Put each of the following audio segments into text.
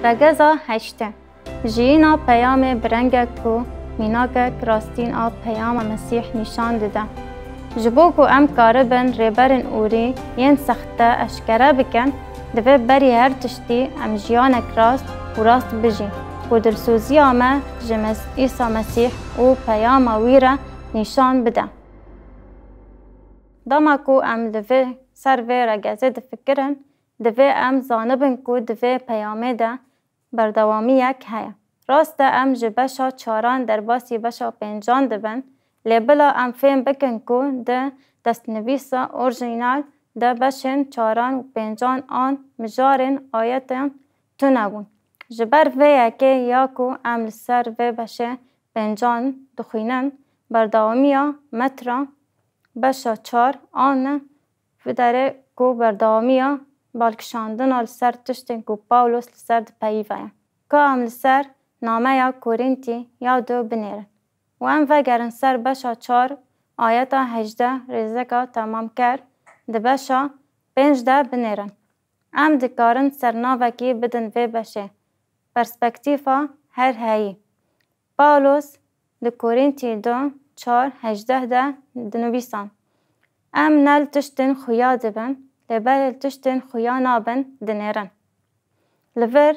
رگزا هشته جینا پیام برنگک کو میناکک راستین آب پیام مسیح نشان داده. جبو کو ام کاربن ریبرن اوری ین سخته اشکره بکن دوی بری هر تشتی ام جیانک راست و راست بجین و درسوزی آمه جمز ایسا مسیح و پیام ویره نشان بده. داما کو ام دوی سر وی رگزه دفکرن دوی ام زانبن کو دوی پیامه ده بردوامی یک هیا. راست ام جبشا چاران در باسی بشا پنجان دبن لیبلا ام فهم بکن کو ده دست نویسا اورجینال ده بشن چاران و پنجان آن مجارن آیتان تو نبون. جبر وی اکه یا کو ام لسر وی بشه پنجان دخوینن بردوامی مترا بشا چار آن فدره کو بردوامی بالکشاندن لسر تشتن کو پاولوس لسر ده پیوه که ام لسر نامه یا کورینتی یا دو بنیرن و ام وگرن سر بشا چار آیتا 18 رزگا تمام کرد ده بشا 15 بنیرن ام دکارن سرناوکی بدن وی بشه پرسپکتیفا هر هایی پاولوس ده کورینتی 2 4 18 ده دنویسان ام نل تشتن خویا دبن لبر تشتن خویا نابن دنیرن لور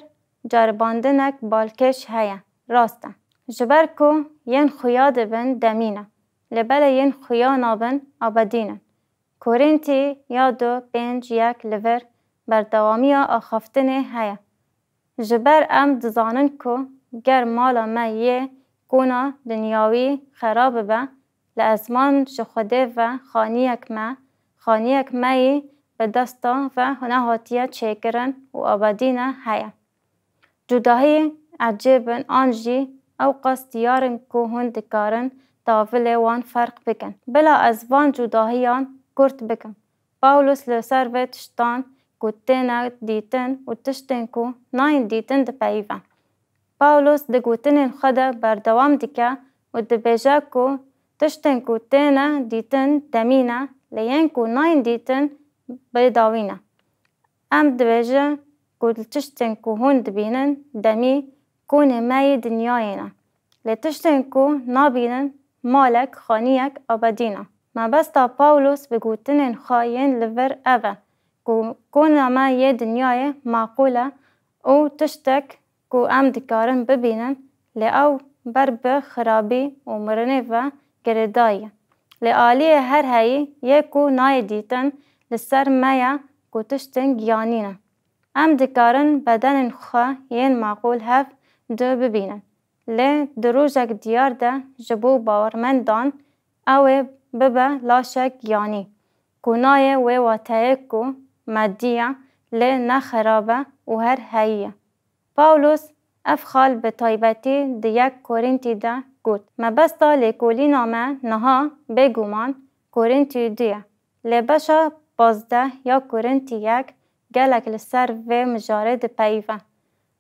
جارباندنک بالکش هیا راسته جبر کو ین خویا دبن دمینه لبر ین خویا نابن آبدینه کورینتی یا 2 5 1 لور بردوامی آخفتنه هیا جبر ام دزانن کو گر مالا ما یه کونا دنیاوی خراب به لازمان شخوده و خانیک مایی به دستا و نهاتیه چکرن و آبدینه هیا جداهی عجیبن آنجی او قصد یارن که هند کارن تاول وان فرق بکن بلا از وان جداهیان کرد بکن پاولوس لسر و تشتان که تینا دیتن و تشتن که ناین دیتن ده پیوه پاولوس ده گوتن خدا بردوام دیکه و ده بیجه که تشتن که تینا دیتن دمینه لین که ناین دیتن بداوینه ام ده بیجه که تشتن که هند بینن دمی کونه مای دنیاینا لتشتن که نابینن مالک خانیک آبدینا ما بستا پاولوس بگوتنن خاین لور اوه که کونه ما یه دنیای معقوله او تشتک که ام دکارن ببینن او بر به خرابی و مرنه و گردایی لآلی هر هایی یه که نای دیتن لسر مایا که تشتن گیانینا ام دکارن بدن خواه ین معقول هف دو ببینن لی دروجک دیار ده جبو باورمندان او ببه لاشک یانی کنای و واتایک کو مدیه لی نخرابه و هر هاییه پاولوس اف خال به تایبتی ده یک کورینتی ده گود مبستا لی کولی نامه نها بگومان کورینتی دیه لی بشا 15 یا کورینتی 1 گلک لسر و مجارد پیوه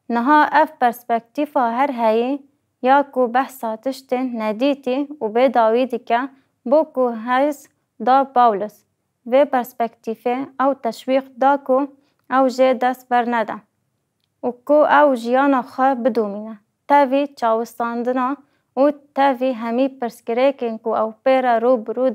نها اف پرسپکتیفا هر هایی یا کو بحثا تشتن ندیتی و به داویدی که بو کو هیز دا پاولوس و پرسپکتیفه او تشویق دا کو او جه دست بر نده و کو او جیانا خواه بدومینه تاوی چاوستاندنا و تاوی همی پرسکریکن کو او پیرا رو برو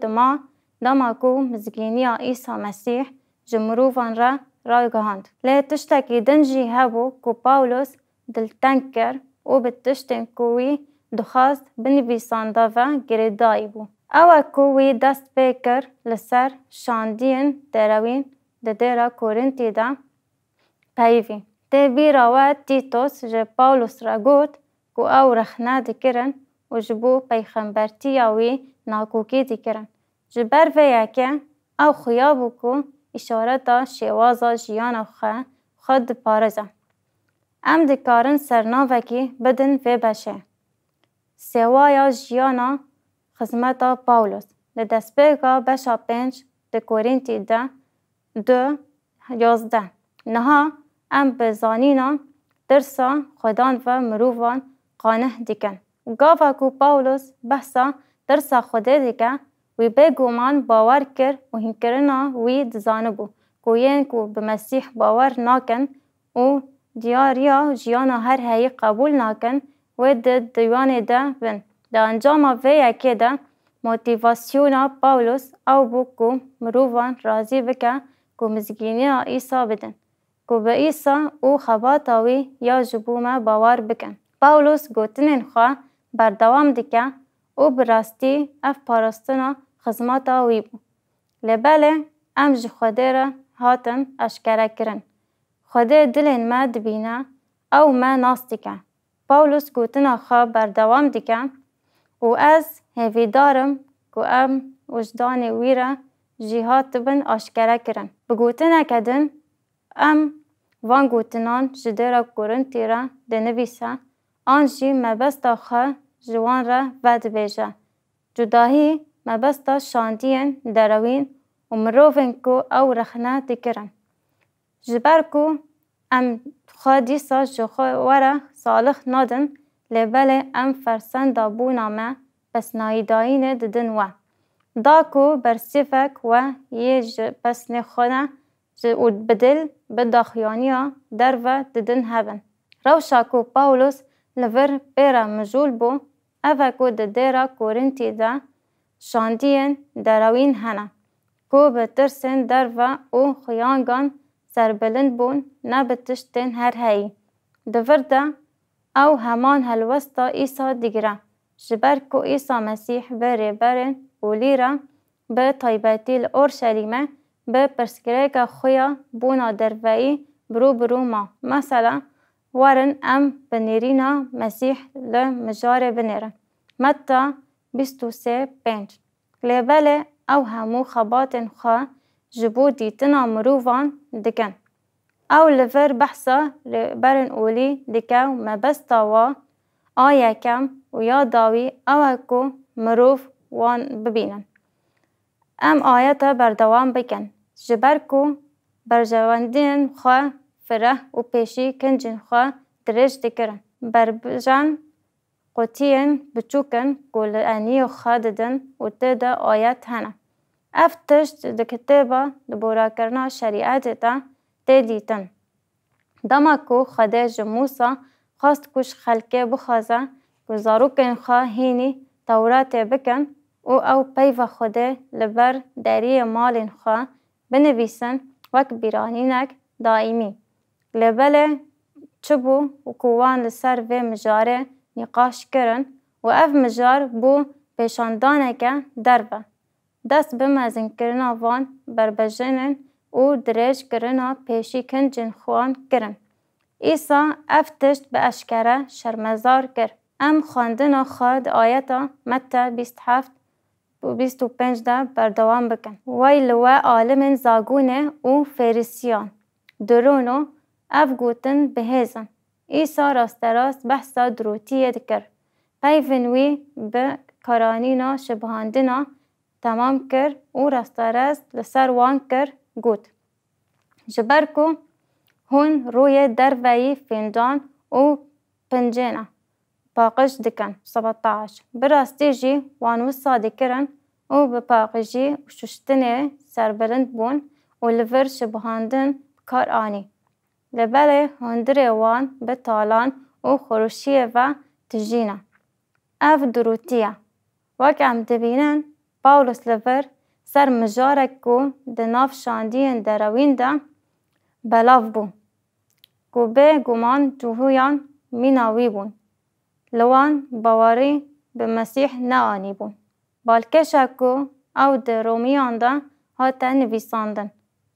دما کو مزگینیا ایسا مسیح جمروفان را رایگاهاند لی تشتکی دنجی هبو کو پاولوس دلتنکر و بتشتن کوی دخواست بنویسانده و گریدایی بو او کوی دست پیکر لسر شاندین دروین ده دیرا کورینتی ده پیوی ده بیرا و تیتوس جه پاولوس را گود کو او رخنه دکرن و جبو پیخنبرتی اوی ناکوکی دکرن جبر ویکه او خیابو کو اشارتا شوازا جیانا خود پارزه ام دکارن سرناوکی بدن و بشه سوایا جیانا خدمتا پاولوس لدسپیگا بشا 5 ده کورینتی ده 2 11 نها ام بزانینا درسا خودان و مروفان قانه دیکن گاوا کو پاولوس بحثا درسا خوده دیکن وی بگومان باور کر و هنکرنا وی دزانبو کوین کو به مسیح باور ناکن و دیاریا جیانا هر هایی قبول نکن و دیوانه ده بن. ده انجام ویه که ده موتیواسیونا پاولوس او بو که مروفان راضی بکه که مزگینی ایسا بدن. که به ایسا او خباتاوی یا جبومه باور بکن. پاولوس گوتنین خواه بردوام دکه او براستی اف پارستنا خزماتا وی بو. لباله ام جی خوده را هاتن اشکره کرن. خوده دلین ما دبینه او ما ناس دکه. پاولوس گوتنا خواه بردوام دکه و از هفیدارم که ام وجدان ویره جهات بن اشکره کرن. بگوتنه کدن ام وان گوتنان جدر کورنتی را دنویسه آنجی مبستا خواه جوان را ود بیجه. جداهی مبستا شاندین دروین و مروفن که او رخنه دکرن. جبر که ام خواه دیسا جخواه وره صالح نادن لباله ام فرسن دابونا ما پس نایداین ددن و. دا که برسیفک و یه پس نخونه و بدل بداخیانیا در و ددن هبن. روشا که پاولوس لور پیرا مجول بو اوه که دیرا کورنتی ده شاندین دروین هنه که بترسن در و او خیانگان سربلند بون نبتشتن هر هایی. دور ده او همان هلوستا ایسا دیگره جبر که ایسا مسیح بره برن و لیره به طایباتی الأورشلیمه به پرسکریک خویا بونا دروایی برو ما. مثلا وارن ام بنیرینا مسیح لمجاره بنیرن. متا 23:5 لیباله او همو خباتن خواه جبو دیتنا مروفان دکن. او لفر بحثا برن اولی دکو مبستا و آیا کم و یا داوی او اکو مروف وان ببینن. ام آیتا بردوام بکن. جبر کو برجواندین خواه فره و پیشی کنجن خواه درج دکرن. بربجان قطین بچوکن گل انیو خواه ددن و تده آیت هنه. افتشت دکتبا دبورا کرنا شریعت تا تدیتن. دما کو خده جموسا خواست کش خلکه بخوازه که زاروکن خواه هینی تورات بکن او پیو خوده لبر داری مالین خواه بنویسن وک بیرانینک دائمی. لبله چبو و کوان لسر و مجاره نقاش کرن و اف مجار بو پیشاندانه که دربه. دست بمزن کرنا وان بربجنن و درج کرنا پیشی کنجن خوان کرن. ایسا افتشت به اشکره شرمزار کر. ام خواندن خواد آیتا متا 27 و 25 ده بردوام بکن. وی لوا عالم زاگونه و فریسیان درونو اف گوتن بهزن. ایسا راست راست بحثا دروتیه دکر. پیونوی به کارانینا شبهاندنا تمام کر و راست راست لسر وان کر گوت. جبر کو هون روی دروی فندان و پنجنه پاقش دکن 17 براستی جی وانو ساده کرن و به پاقجی و ششتنه سربلند بون و لور شبهاندن کار آنی. لباله هندر وان به تالان و خروشیه و تجینه. اف دروتیه. وکم دبینن پاولوس لور سر مجارک کو دناف شاندین دروین ده بلاف بون. کو به گمان جوهیان میناوی بون. لوان باوری به مسیح نآنی بون. بالکشه کو او ده رومیان ده هاته نویساندن.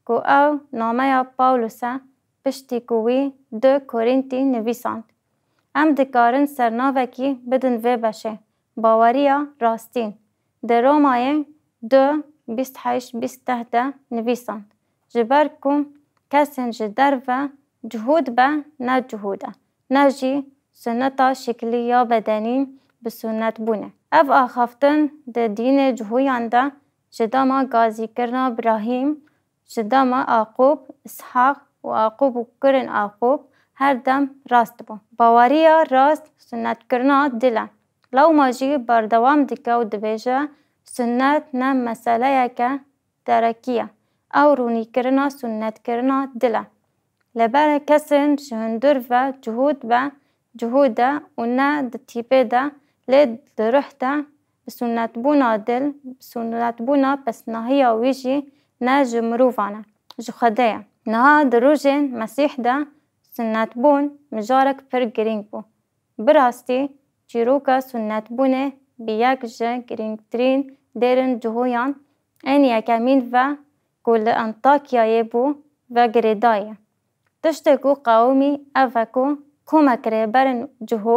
کو او نامه پاولوسه پشتی کوی ده کورینتی نویساند. ام دکارن سرناوکی بدن و بشه. باوریا راستین. ده رومای ده 28-29 ده نویساند. جبر کم کسین جدر و جهود به نه جهوده. نه جی سنتا شکلی یا بدنی به سنت بونه. اف آخافتن ده دین جهویان ده جداما گازی کرنا ابراهیم جداما آقوب اسحاق و آقوب و کرن آقوب هر دم راست بون. باوریا راست سنت کرنا دله. لو ماجی بردوام دکه و دبیجه سنت نه مسئله که درکیه او رونی کرنا سنت کرنا دله. لبر کسین شهندر و جهود و نه دتیپه ده لید دروح ده بسنت بونا دل بسنت بونا پس نهی ویجی نه جمروفانه جو خدایه نه دروجین مسیح ده سنت بون مجارک پر گرینگ بو براستی چیروکا سنت بونه بیاک جه گرینگ ترین درن جهویان این یکمین و گل انطاکیای بو و گریدایه تشتکو قومی اوکو کومکره برن جهو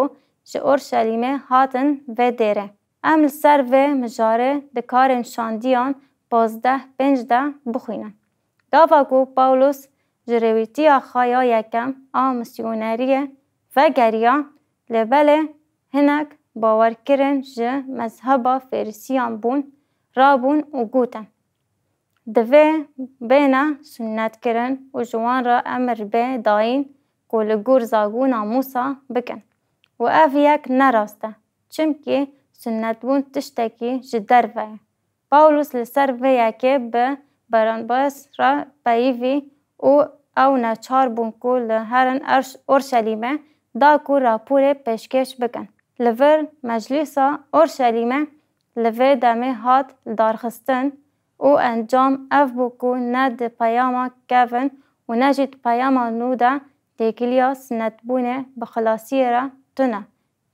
جه اورشلیمه هاتن و دیره امل سر و مجاره دکارن شاندیان 15 بخوینن داواکو پاولوس جرویتی خایا یکم مسیونریه و گریا لبله هنک باور کرن جه مذهبا فریسیان بون رابون و گوتن دوه بینا سنت کرن و جوان را امر به داین کل گور زاگونا موسا بکن و اف یک نراسته چمکی سنت بون تشتکی جدر وی پاولوس لسر وی که به برانباس را پایوی او نچار بون کل هرن اورشلیمه دا کو راپور پیشکش بکن لور مجلسا اورشلیمه لور دمه هات دارخستن او انجام اف بکو ند پیاما کفن و نجید پیاما نودا دیگلیا سنت بونه بخلاصی را تونه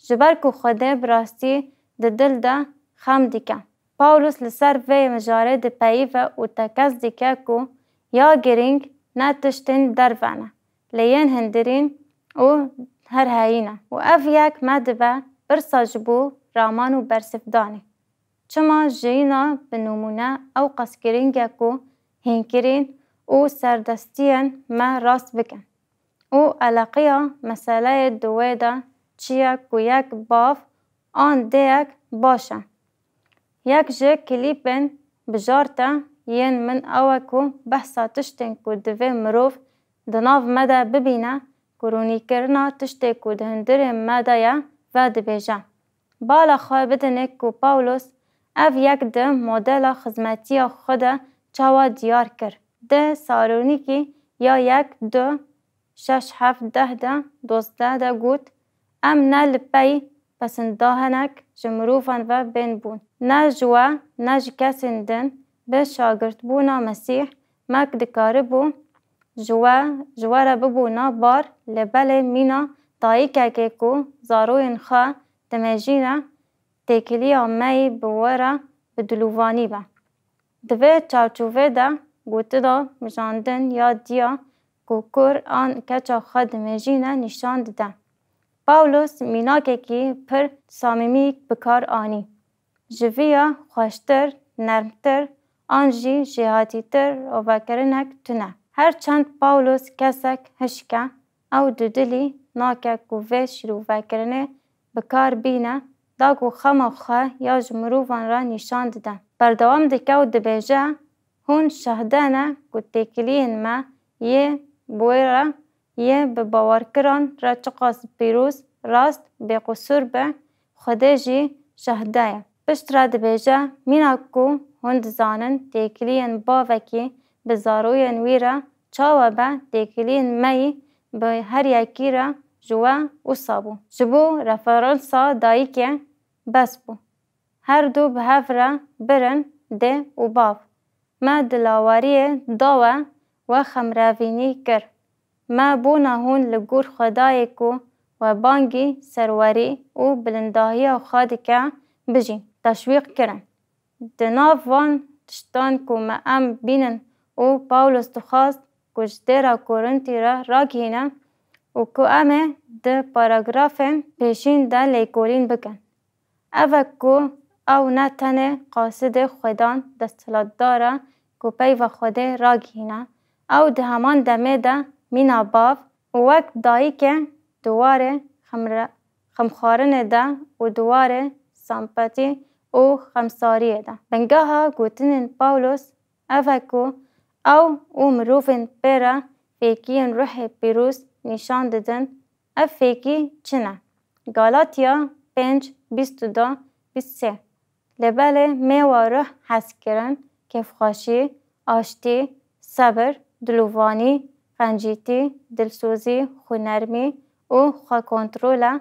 جبر کو خوده براستی دل ده خم دیکن پاولوس لسر وی مجاره ده پیوه و تکز دیکه کو یا گرینگ نه تشتین درفانه لیین هندرین و هر هایینه و اف یک مدبه برساجبو رامان و برسفدانی چما جینا بنمونه او قسکرینگه کو هنکرین و سردستین ما راست بکن و علاقیا مسئله دوه ده چیه کو یک باف آن دیگ باشه یک جه کلیپن بجارتا ین من اوکو بحثا تشتین کو دوه مروف دناف مده ببینه کرونی کرنا تشتی کو دهندر مده یا و دبیجه بالا خواه بدنه کو پاولوس اف یک ده مدل خدمتی خود چاوا دیار کر ده سالونیکی یا یک دو 6 7 10 12 ده گوت ام نه لپی پسنداهنک جمروفان و بین بون نه جوا نه جکسندن به شاگرد بونا مسیح مک دکاره بو جواره ببونا بار لبل مینا تاییکه که کو زاروین خواه دمجینه تکلی آمهی بواره بدلووانی با دوه چارچوه ده گوته دا مجاندن یا دیا کو کور آن کچا خواه دمجینه نشان ده پاولوس میناکه کی پر سامیمی بکار آنی جویا خوشتر نرمتر آنجی جهاتی تر و وکرنک تونه هر چند پاولوس کسک هشکه او دودلی ناکه کوه شروع وکرنه بکار بینه دا کو خما خواه یا جمروفان را نشان دادن بردوام دکه و دبیجه هون شهدانه کو تکلین ما یه بویره یه به باورکران را چقاس پیروز راست به قصور به خوده جی شهده پشت را دبیجه مینا کو هند زانن تکلین باوکی به زاروین ویره چاوه به تکلین می به هر یکی را جوا و صابو جبو رفرانسا دایی که بس بو هر دو به هفره برن ده و باف ما دلاواری داوه و خمراوینی کر ما بونا هون لگور خدای کو و بانگی سروری و بلنداهی خواهد که بجین تشویق کرن دناف وان تشتان کو ما ام بینن و پاولوس دخواست کجدر کورنتی را گینه و کو امه ده پاراگرافن پیشین ده لیکولین بکن اوه کو او نه تنه قاصد خودان دستلات داره کو پی و خوده را گینه او ده همان دمه ده مینا باف و وقت دایی که دواره خمخارن ده و دواره سامپاتی و خمساریه ده بنگه ها گوتنین پاولوس اوه کو او مروفن پیره فیکین روح پیروز نشان دادن اف فیکی چنه گالاتیا 5:22-23 لبله میوه روح حس کرن کفخاشی، آشتی، صبر، دلووانی، خنجیتی، دلسوزی، خونرمی و خوا کنتروله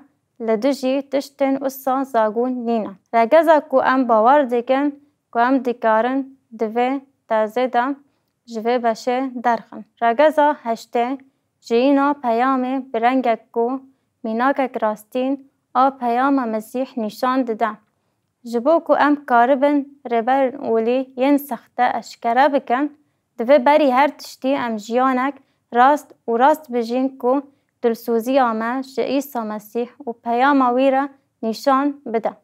لدجی تشتن اصا زاگون نینا. رگزا کو ام باور دیکن کو ام دیکارن دوه تازه دام جوه بشه درخن. رگزا هشته جینا پیام برنگک کو میناکک راستین آ پیام مسیح نشان دادم. جبو کو ام کاربن ربر اولی ین سخته اشکره بکن دوه بری هر تشتی ام جیانک راست و راست بجین کو دلسوزی آمه جه عیسی مسیح و پیام ویره نشان بده.